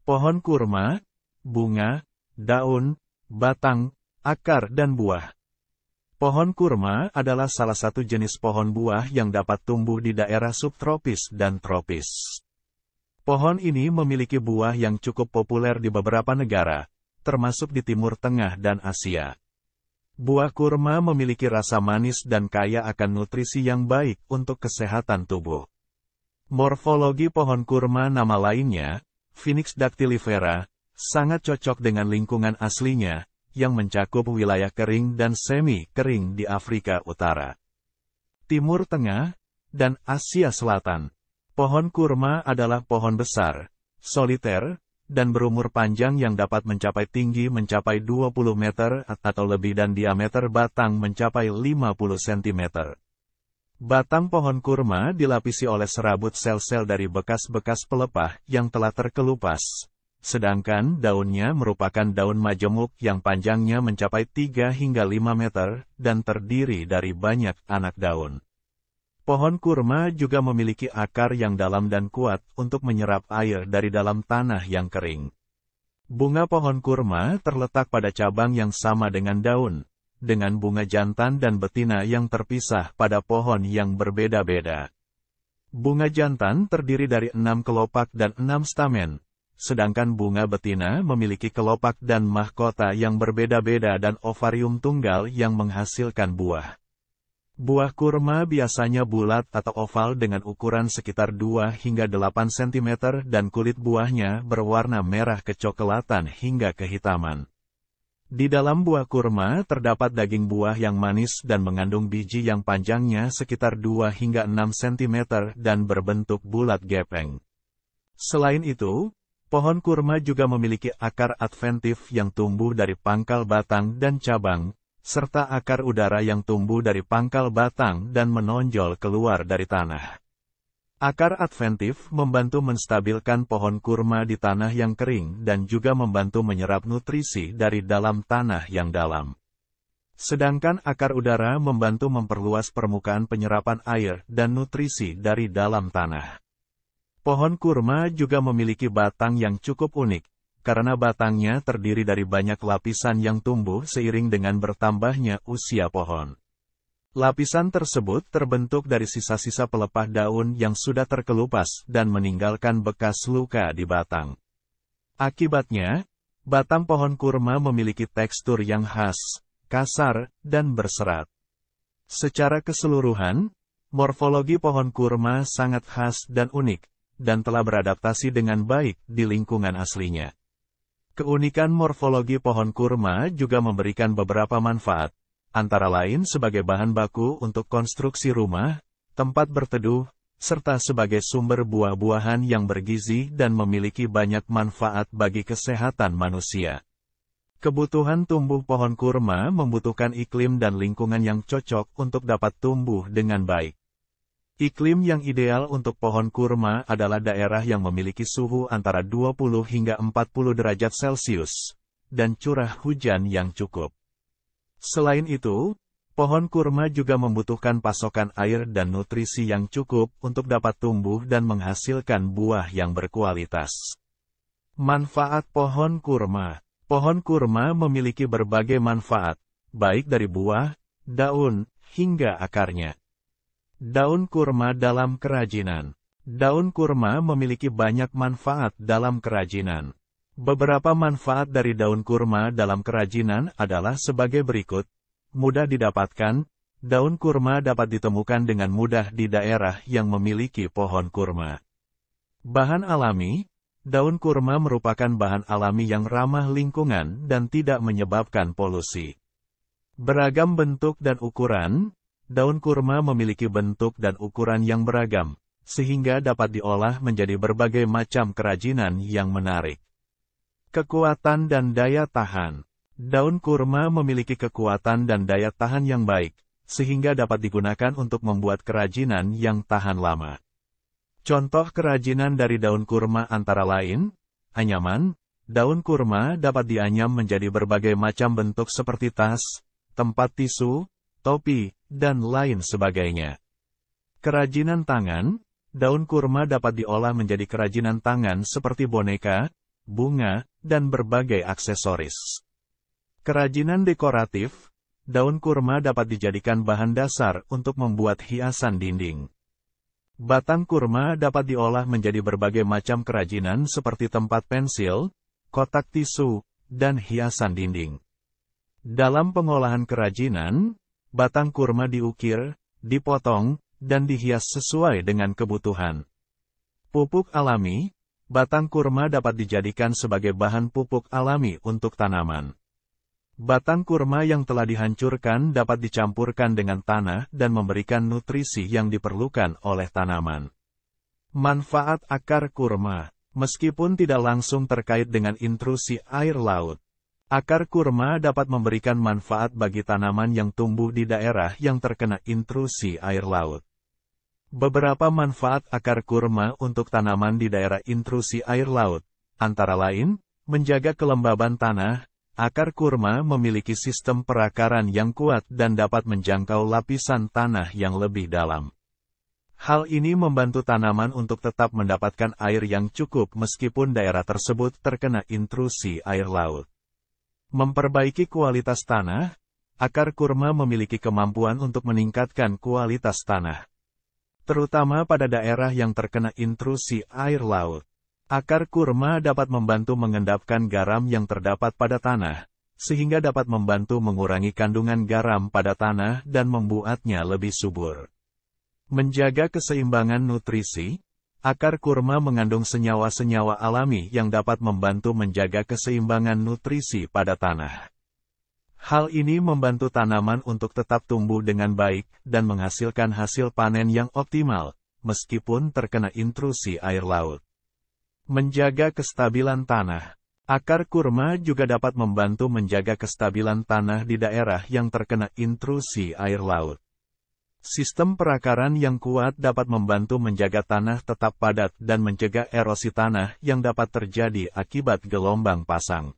Pohon kurma, bunga, daun, batang, akar dan buah. Pohon kurma adalah salah satu jenis pohon buah yang dapat tumbuh di daerah subtropis dan tropis. Pohon ini memiliki buah yang cukup populer di beberapa negara, termasuk di Timur Tengah dan Asia. Buah kurma memiliki rasa manis dan kaya akan nutrisi yang baik untuk kesehatan tubuh. Morfologi pohon kurma nama lainnya, Phoenix dactylifera, sangat cocok dengan lingkungan aslinya, yang mencakup wilayah kering dan semi-kering di Afrika Utara, Timur Tengah, dan Asia Selatan. Pohon kurma adalah pohon besar, soliter, dan berumur panjang yang dapat mencapai tinggi mencapai 20 meter atau lebih dan diameter batang mencapai 50 cm. Batang pohon kurma dilapisi oleh serabut sel-sel dari bekas-bekas pelepah yang telah terkelupas. Sedangkan daunnya merupakan daun majemuk yang panjangnya mencapai 3 hingga 5 meter dan terdiri dari banyak anak daun. Pohon kurma juga memiliki akar yang dalam dan kuat untuk menyerap air dari dalam tanah yang kering. Bunga pohon kurma terletak pada cabang yang sama dengan daun, dengan bunga jantan dan betina yang terpisah pada pohon yang berbeda-beda. Bunga jantan terdiri dari 6 kelopak dan 6 stamen, sedangkan bunga betina memiliki kelopak dan mahkota yang berbeda-beda dan ovarium tunggal yang menghasilkan buah. Buah kurma biasanya bulat atau oval dengan ukuran sekitar 2 hingga 8 cm dan kulit buahnya berwarna merah kecoklatan hingga kehitaman. Di dalam buah kurma terdapat daging buah yang manis dan mengandung biji yang panjangnya sekitar 2 hingga 6 cm dan berbentuk bulat gepeng. Selain itu, pohon kurma juga memiliki akar adventif yang tumbuh dari pangkal batang dan cabang, serta akar udara yang tumbuh dari pangkal batang dan menonjol keluar dari tanah. Akar adventif membantu menstabilkan pohon kurma di tanah yang kering dan juga membantu menyerap nutrisi dari dalam tanah yang dalam. Sedangkan akar udara membantu memperluas permukaan penyerapan air dan nutrisi dari dalam tanah. Pohon kurma juga memiliki batang yang cukup unik, karena batangnya terdiri dari banyak lapisan yang tumbuh seiring dengan bertambahnya usia pohon. Lapisan tersebut terbentuk dari sisa-sisa pelepah daun yang sudah terkelupas dan meninggalkan bekas luka di batang. Akibatnya, batang pohon kurma memiliki tekstur yang khas, kasar, dan berserat. Secara keseluruhan, morfologi pohon kurma sangat khas dan unik, dan telah beradaptasi dengan baik di lingkungan aslinya. Keunikan morfologi pohon kurma juga memberikan beberapa manfaat, antara lain sebagai bahan baku untuk konstruksi rumah, tempat berteduh, serta sebagai sumber buah-buahan yang bergizi dan memiliki banyak manfaat bagi kesehatan manusia. Kebutuhan tumbuh pohon kurma membutuhkan iklim dan lingkungan yang cocok untuk dapat tumbuh dengan baik. Iklim yang ideal untuk pohon kurma adalah daerah yang memiliki suhu antara 20 hingga 40 derajat Celcius, dan curah hujan yang cukup. Selain itu, pohon kurma juga membutuhkan pasokan air dan nutrisi yang cukup untuk dapat tumbuh dan menghasilkan buah yang berkualitas. Manfaat pohon kurma. Pohon kurma memiliki berbagai manfaat, baik dari buah, daun, hingga akarnya. Daun kurma dalam kerajinan. Daun kurma memiliki banyak manfaat dalam kerajinan. Beberapa manfaat dari daun kurma dalam kerajinan adalah sebagai berikut. Mudah didapatkan, daun kurma dapat ditemukan dengan mudah di daerah yang memiliki pohon kurma. Bahan alami. Daun kurma merupakan bahan alami yang ramah lingkungan dan tidak menyebabkan polusi. Beragam bentuk dan ukuran. Daun kurma memiliki bentuk dan ukuran yang beragam, sehingga dapat diolah menjadi berbagai macam kerajinan yang menarik. Kekuatan dan daya tahan. Daun kurma memiliki kekuatan dan daya tahan yang baik, sehingga dapat digunakan untuk membuat kerajinan yang tahan lama. Contoh kerajinan dari daun kurma antara lain, anyaman. Daun kurma dapat dianyam menjadi berbagai macam bentuk seperti tas, tempat tisu, topi, dan lain sebagainya. Kerajinan tangan. Daun kurma dapat diolah menjadi kerajinan tangan seperti boneka, bunga, dan berbagai aksesoris. Kerajinan dekoratif, daun kurma dapat dijadikan bahan dasar untuk membuat hiasan dinding. Batang kurma dapat diolah menjadi berbagai macam kerajinan seperti tempat pensil, kotak tisu, dan hiasan dinding. Dalam pengolahan kerajinan, batang kurma diukir, dipotong, dan dihias sesuai dengan kebutuhan. Pupuk alami, batang kurma dapat dijadikan sebagai bahan pupuk alami untuk tanaman. Batang kurma yang telah dihancurkan dapat dicampurkan dengan tanah dan memberikan nutrisi yang diperlukan oleh tanaman. Manfaat akar kurma, meskipun tidak langsung terkait dengan intrusi air laut, akar kurma dapat memberikan manfaat bagi tanaman yang tumbuh di daerah yang terkena intrusi air laut. Beberapa manfaat akar kurma untuk tanaman di daerah intrusi air laut, antara lain, menjaga kelembaban tanah. Akar kurma memiliki sistem perakaran yang kuat dan dapat menjangkau lapisan tanah yang lebih dalam. Hal ini membantu tanaman untuk tetap mendapatkan air yang cukup meskipun daerah tersebut terkena intrusi air laut. Memperbaiki kualitas tanah, akar kurma memiliki kemampuan untuk meningkatkan kualitas tanah. Terutama pada daerah yang terkena intrusi air laut. Akar kurma dapat membantu mengendapkan garam yang terdapat pada tanah, sehingga dapat membantu mengurangi kandungan garam pada tanah dan membuatnya lebih subur. Menjaga keseimbangan nutrisi, akar kurma mengandung senyawa-senyawa alami yang dapat membantu menjaga keseimbangan nutrisi pada tanah. Hal ini membantu tanaman untuk tetap tumbuh dengan baik dan menghasilkan hasil panen yang optimal, meskipun terkena intrusi air laut. Menjaga kestabilan tanah. Akar kurma juga dapat membantu menjaga kestabilan tanah di daerah yang terkena intrusi air laut. Sistem perakaran yang kuat dapat membantu menjaga tanah tetap padat dan mencegah erosi tanah yang dapat terjadi akibat gelombang pasang.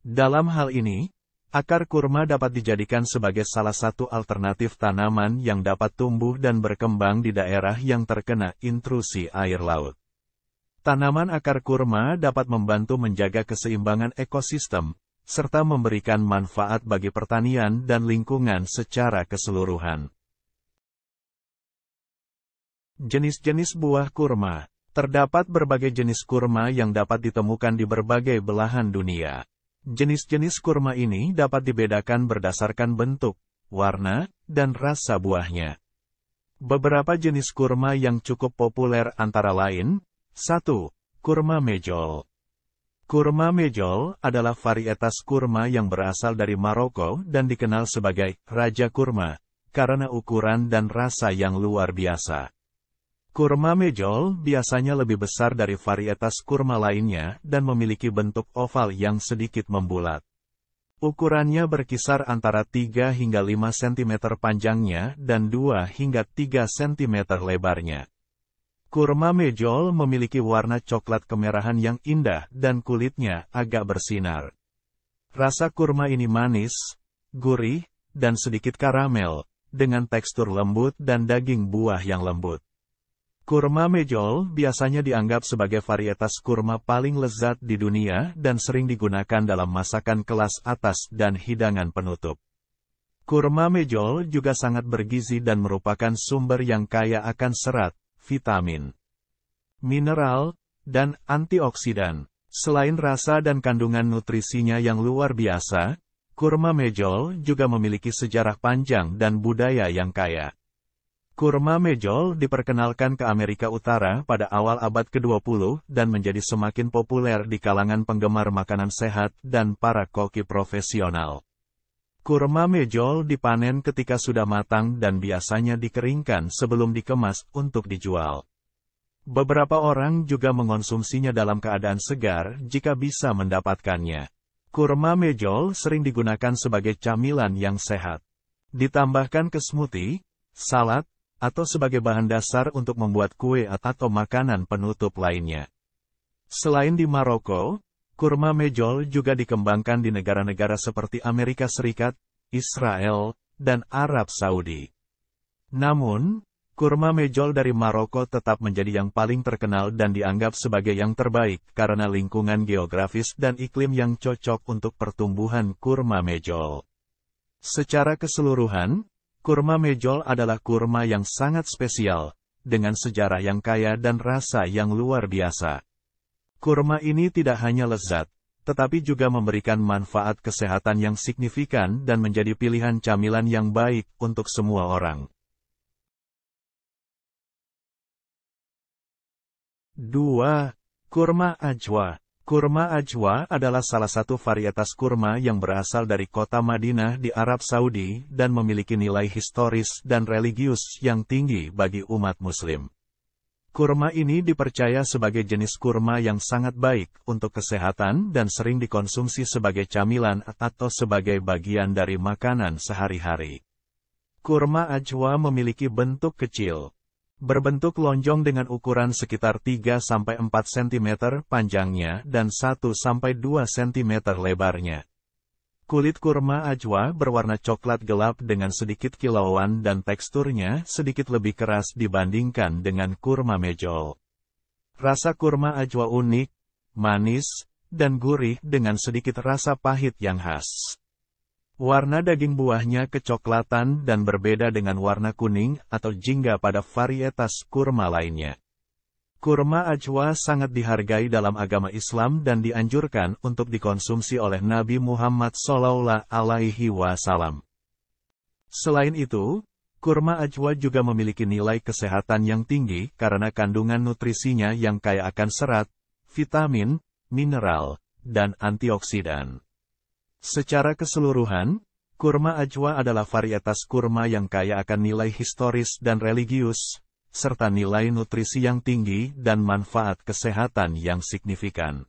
Dalam hal ini, akar kurma dapat dijadikan sebagai salah satu alternatif tanaman yang dapat tumbuh dan berkembang di daerah yang terkena intrusi air laut. Tanaman akar kurma dapat membantu menjaga keseimbangan ekosistem, serta memberikan manfaat bagi pertanian dan lingkungan secara keseluruhan. Jenis-jenis buah kurma. Terdapat berbagai jenis kurma yang dapat ditemukan di berbagai belahan dunia. Jenis-jenis kurma ini dapat dibedakan berdasarkan bentuk, warna, dan rasa buahnya. Beberapa jenis kurma yang cukup populer antara lain, 1. Kurma mejol. Kurma mejol adalah varietas kurma yang berasal dari Maroko dan dikenal sebagai Raja Kurma, karena ukuran dan rasa yang luar biasa. Kurma mejol biasanya lebih besar dari varietas kurma lainnya dan memiliki bentuk oval yang sedikit membulat. Ukurannya berkisar antara 3 hingga 5 cm panjangnya dan 2 hingga 3 cm lebarnya. Kurma mejol memiliki warna coklat kemerahan yang indah dan kulitnya agak bersinar. Rasa kurma ini manis, gurih, dan sedikit karamel, dengan tekstur lembut dan daging buah yang lembut. Kurma mejol biasanya dianggap sebagai varietas kurma paling lezat di dunia dan sering digunakan dalam masakan kelas atas dan hidangan penutup. Kurma mejol juga sangat bergizi dan merupakan sumber yang kaya akan serat, vitamin, mineral, dan antioksidan. Selain rasa dan kandungan nutrisinya yang luar biasa, kurma mejol juga memiliki sejarah panjang dan budaya yang kaya. Kurma mejol diperkenalkan ke Amerika Utara pada awal abad ke-20 dan menjadi semakin populer di kalangan penggemar makanan sehat dan para koki profesional. Kurma mejol dipanen ketika sudah matang dan biasanya dikeringkan sebelum dikemas untuk dijual. Beberapa orang juga mengonsumsinya dalam keadaan segar jika bisa mendapatkannya. Kurma mejol sering digunakan sebagai camilan yang sehat. Ditambahkan ke smoothie, salad, atau sebagai bahan dasar untuk membuat kue atau makanan penutup lainnya. Selain di Maroko, kurma mejol juga dikembangkan di negara-negara seperti Amerika Serikat, Israel, dan Arab Saudi. Namun, Kurma mejol dari Maroko tetap menjadi yang paling terkenal dan dianggap sebagai yang terbaik karena lingkungan geografis dan iklim yang cocok untuk pertumbuhan kurma mejol. Secara keseluruhan, kurma mejol adalah kurma yang sangat spesial, dengan sejarah yang kaya dan rasa yang luar biasa. Kurma ini tidak hanya lezat, tetapi juga memberikan manfaat kesehatan yang signifikan dan menjadi pilihan camilan yang baik untuk semua orang. 2. Kurma ajwa. Kurma ajwa adalah salah satu varietas kurma yang berasal dari kota Madinah di Arab Saudi dan memiliki nilai historis dan religius yang tinggi bagi umat Muslim. Kurma ini dipercaya sebagai jenis kurma yang sangat baik untuk kesehatan dan sering dikonsumsi sebagai camilan atau sebagai bagian dari makanan sehari-hari. Kurma ajwa memiliki bentuk kecil, berbentuk lonjong dengan ukuran sekitar 3-4 cm panjangnya dan 1-2 cm lebarnya. Kulit kurma ajwa berwarna coklat gelap dengan sedikit kilauan dan teksturnya sedikit lebih keras dibandingkan dengan kurma mejol. Rasa kurma ajwa unik, manis, dan gurih dengan sedikit rasa pahit yang khas. Warna daging buahnya kecoklatan dan berbeda dengan warna kuning atau jingga pada varietas kurma lainnya. Kurma ajwa sangat dihargai dalam agama Islam dan dianjurkan untuk dikonsumsi oleh Nabi Muhammad SAW. Selain itu, kurma ajwa juga memiliki nilai kesehatan yang tinggi karena kandungan nutrisinya yang kaya akan serat, vitamin, mineral, dan antioksidan. Secara keseluruhan, kurma ajwa adalah varietas kurma yang kaya akan nilai historis dan religius, serta nilai nutrisi yang tinggi dan manfaat kesehatan yang signifikan.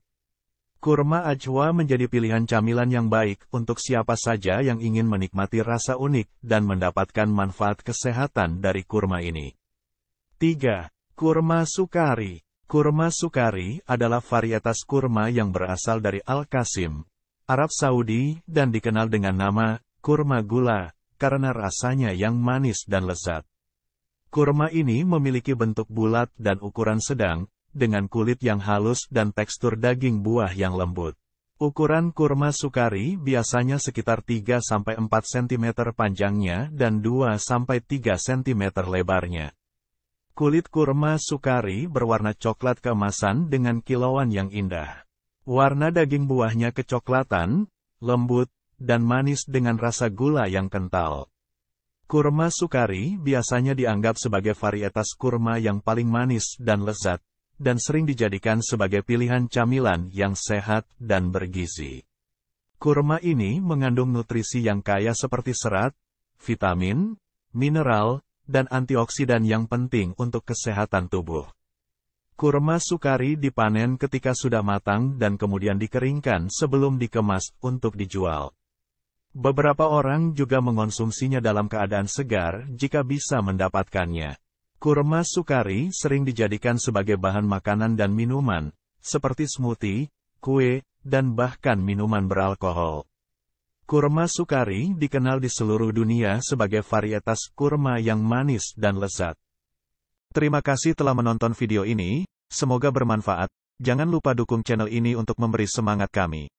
Kurma ajwa menjadi pilihan camilan yang baik untuk siapa saja yang ingin menikmati rasa unik dan mendapatkan manfaat kesehatan dari kurma ini. 3. Kurma sukari. Kurma sukari adalah varietas kurma yang berasal dari Al-Qasim, Arab Saudi, dan dikenal dengan nama kurma gula, karena rasanya yang manis dan lezat. Kurma ini memiliki bentuk bulat dan ukuran sedang, dengan kulit yang halus dan tekstur daging buah yang lembut. Ukuran kurma sukari biasanya sekitar 3-4 cm panjangnya dan 2-3 cm lebarnya. Kulit kurma sukari berwarna coklat keemasan dengan kilauan yang indah. Warna daging buahnya kecoklatan, lembut, dan manis dengan rasa gula yang kental. Kurma sukari biasanya dianggap sebagai varietas kurma yang paling manis dan lezat, dan sering dijadikan sebagai pilihan camilan yang sehat dan bergizi. Kurma ini mengandung nutrisi yang kaya seperti serat, vitamin, mineral, dan antioksidan yang penting untuk kesehatan tubuh. Kurma sukari dipanen ketika sudah matang dan kemudian dikeringkan sebelum dikemas untuk dijual. Beberapa orang juga mengonsumsinya dalam keadaan segar jika bisa mendapatkannya. Kurma sukari sering dijadikan sebagai bahan makanan dan minuman, seperti smoothie, kue, dan bahkan minuman beralkohol. Kurma sukari dikenal di seluruh dunia sebagai varietas kurma yang manis dan lezat. Terima kasih telah menonton video ini, semoga bermanfaat. Jangan lupa dukung channel ini untuk memberi semangat kami.